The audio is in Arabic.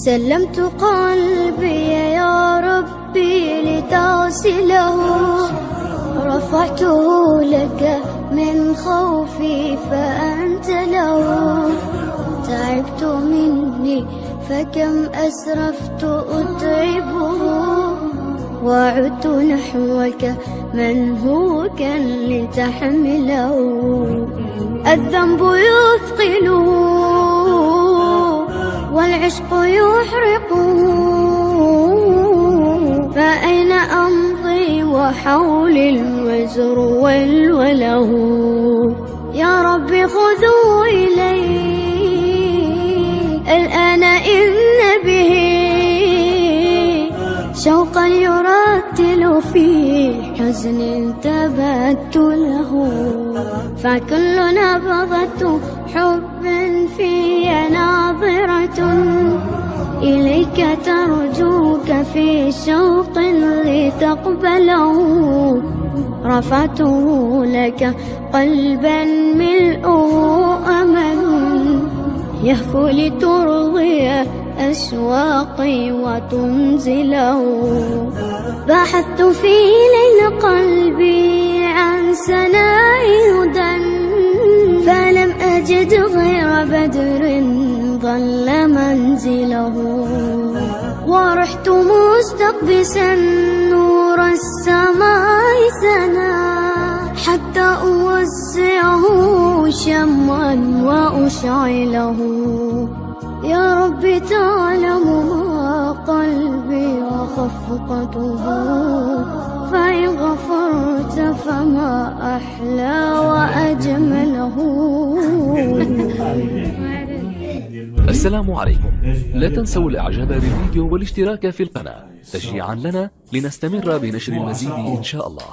سلمت قلبي يا ربي لتغسله، رفعته لك من خوفي فأنت له. تعبت مني فكم أسرفت أتعبه، وعدت نحوك من هو كان لتحمله. الذنب يثقله والعشق يحرقه، فأين أمضي وحولي الوزر والوله. يا رب خذوا إلي الآن إن به شوقا يرتل في حزن تبت له. فكل نبضة حب في ناظرة إليك ترجوك في شوق لتقبله. رفعته لك قلبا ملؤه أمل يهفو لترضي أشواقي وتنزله. بحثت في ليل قلبي عن سناء هدى، فلم أجد غير بدر ظل منزله. ورحت مستقبسا نور السماء سنا، حتى أوزعه شمعا وأشعله. يا رب تعلم ما قلبي وخفقته، فإن غفرت فما أحلى وأجمله. السلام عليكم. لا تنسوا الإعجاب بالفيديو والاشتراك في القناة تشجيعا لنا لنستمر بنشر المزيد إن شاء الله.